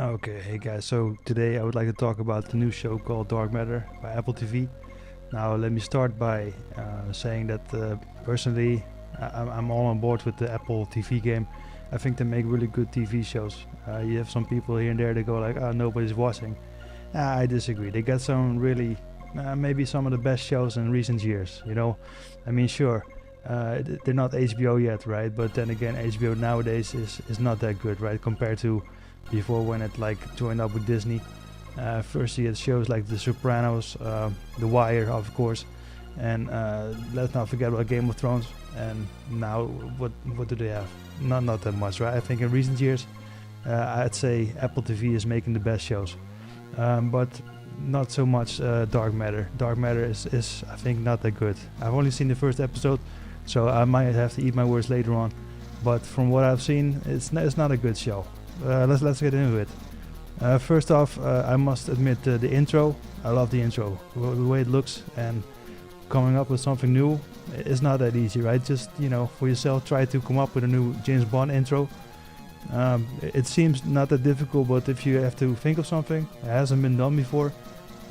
Okay, hey guys, so today I would like to talk about the new show called Dark Matter by Apple TV. Now, let me start by saying that personally, I'm all on board with the Apple TV game. I think they make really good TV shows. You have some people here and there that go like, oh, nobody's watching. I disagree. They got some really, maybe some of the best shows in recent years, you know? I mean, sure, they're not HBO yet, right? But then again, HBO nowadays is not that good, right? Compared to before when it like joined up with Disney. First you had shows like The Sopranos, The Wire, of course, and let's not forget about Game of Thrones. And now, what do they have? Not that much, right? I think in recent years, I'd say Apple TV is making the best shows, but not so much Dark Matter. Dark Matter is I think not that good. I've only seen the first episode, so I might have to eat my words later on. But from what I've seen, it's not a good show. Let's get into it. First off, I must admit the intro. I love the intro, the way it looks, and coming up with something new is not that easy, right? Just for yourself, try to come up with a new James Bond intro. It seems not that difficult, but if you have to think of something, it hasn't been done before.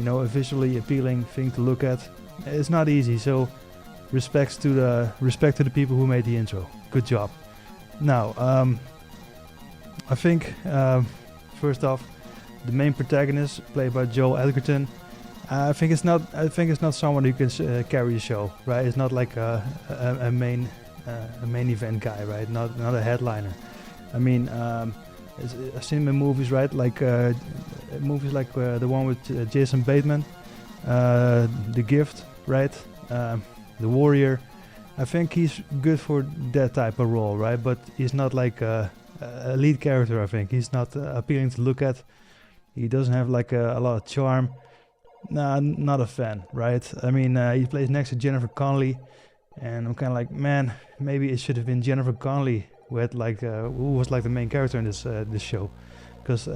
A visually appealing thing to look at. It's not easy. So, respect to the people who made the intro. Good job. Now, I think first off, the main protagonist, played by Joel Edgerton, I think it's not someone who can carry a show, right? It's not like a main event guy, right? Not a headliner. I mean, I've seen him in movies, right? Like movies like the one with Jason Bateman, The Gift, right? The Warrior. I think he's good for that type of role, right? But he's not like a lead character. I think he's not appealing to look at. He doesn't have like a lot of charm. Nah, not a fan, right? I mean, he plays next to Jennifer Connelly, and I'm kind of like, man, maybe it should have been Jennifer Connelly who was like the main character in this show, because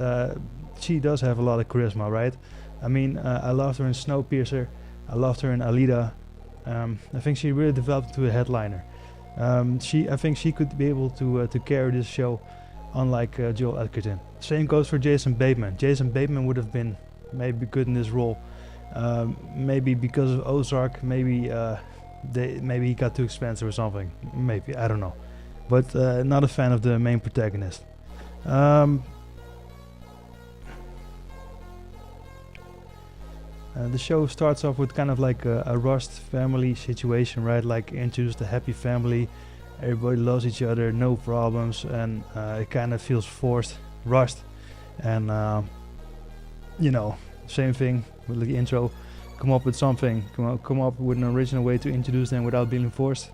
she does have a lot of charisma, right? I mean, I loved her in Snowpiercer. I loved her in Alita. I think she really developed into a headliner. I think she could be able to carry this show, unlike Joel Edgerton. Same goes for Jason Bateman. Jason Bateman would have been maybe good in this role. Maybe because of Ozark, maybe he got too expensive or something. Maybe, I don't know. But not a fan of the main protagonist. The show starts off with kind of like a rushed family situation, right? Like introduce the happy family, everybody loves each other, no problems, and it kind of feels forced, rushed, and same thing with the intro. Come up with something, come up with an original way to introduce them without being forced.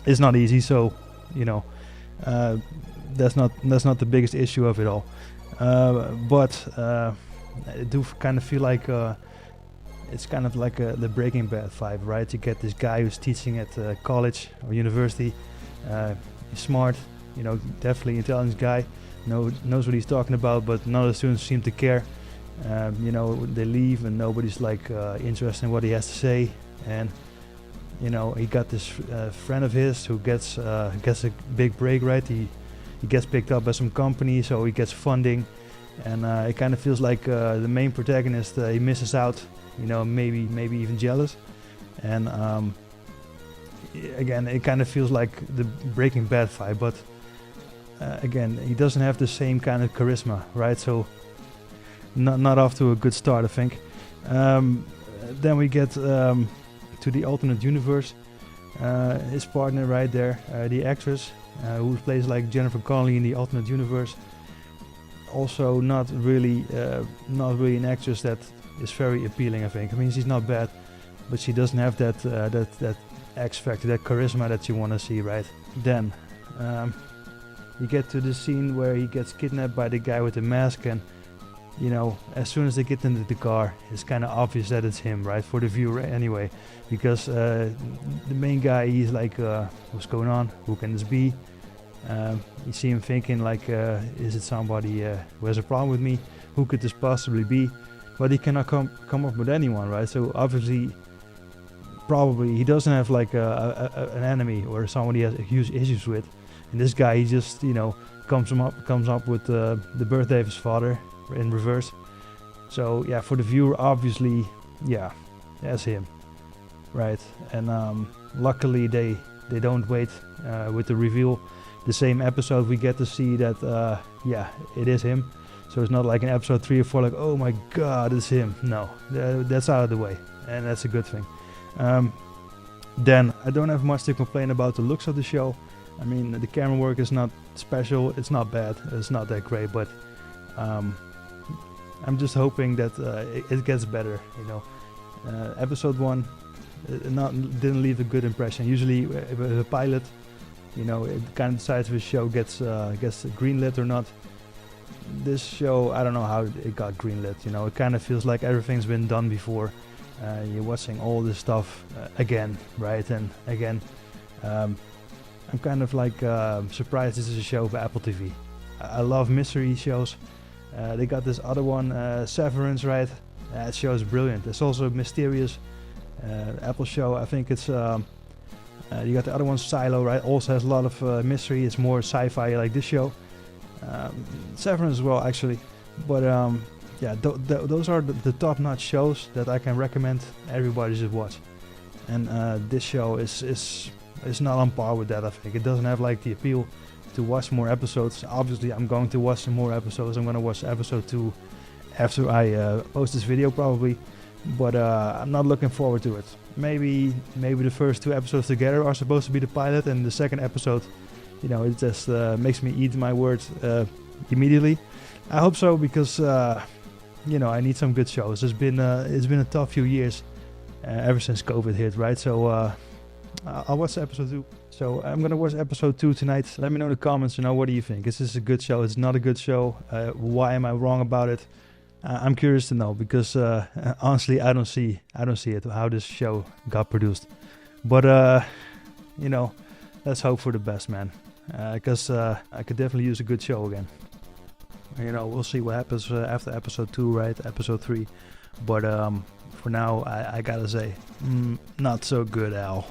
It's not easy, so that's not the biggest issue of it all. But I do kind of feel like it's kind of like the Breaking Bad vibe, right? You get this guy who's teaching at college or university. He's smart, definitely intelligent guy. Knows what he's talking about, but none of the students seem to care. They leave and nobody's like interested in what he has to say. And he got this friend of his who gets a big break, right? He gets picked up by some company, so he gets funding, and it kind of feels like the main protagonist he misses out. Maybe even jealous, and again, it kind of feels like the Breaking Bad vibe, but again, he doesn't have the same kind of charisma, right? So not off to a good start, I think. Then we get to the alternate universe. His partner right there, the actress who plays like Jennifer Connelly in the alternate universe. Also not really an actress that is very appealing, I think. I mean, she's not bad, but she doesn't have that X factor, that charisma that you want to see, right? Then you get to the scene where he gets kidnapped by the guy with the mask, and as soon as they get into the car, it's kind of obvious that it's him, right? For the viewer anyway, because the main guy, he's like, what's going on? Who can this be? You see him thinking like, is it somebody who has a problem with me? Who could this possibly be? But he cannot come up with anyone, right? So obviously, probably he doesn't have like an enemy or someone he has huge issues with. And this guy, he just comes up with the birthday of his father, in reverse. So yeah, for the viewer, obviously, yeah, that's him, right? And luckily they don't wait with the reveal. The same episode we get to see that yeah, it is him. So it's not like in episode 3 or 4 like, oh my god, it's him. No, that's out of the way, and that's a good thing. Then I don't have much to complain about the looks of the show. I mean, the camera work is not special, it's not bad, it's not that great, but I'm just hoping that it gets better, you know. Episode 1 didn't leave a good impression. Usually with a pilot, you know, it kind of decides if a show gets greenlit or not. This show, I don't know how it got greenlit, you know. It kind of feels like everything's been done before. You're watching all this stuff again, right? And again, I'm kind of like surprised this is a show for Apple TV. I love mystery shows. They got this other one, Severance, right? That show is brilliant. It's also mysterious. Apple show, I think it's... you got the other one, Silo, right? Also has a lot of mystery. It's more sci-fi like this show. Severance as well, actually. But yeah, those are the top-notch shows that I can recommend everybody should watch. And this show is not on par with that, I think. It doesn't have like the appeal to watch more episodes. Obviously, I'm going to watch some more episodes. I'm going to watch episode 2 after I post this video, probably. But I'm not looking forward to it. Maybe the first 2 episodes together are supposed to be the pilot, and the second episode, you know, it just makes me eat my words immediately. I hope so, because you know, I need some good shows. It's been a tough few years ever since COVID hit, right? So I'll watch episode 2. So I'm gonna watch episode 2 tonight. Let me know in the comments. You know, what do you think? Is this a good show? Is it not a good show? Why am I wrong about it? I'm curious to know, because honestly, I don't see it, how this show got produced. But you know, let's hope for the best, man. Because I could definitely use a good show again. You know, we'll see what happens after episode 2, right? Episode 3. But for now, I gotta say, not so good, Al.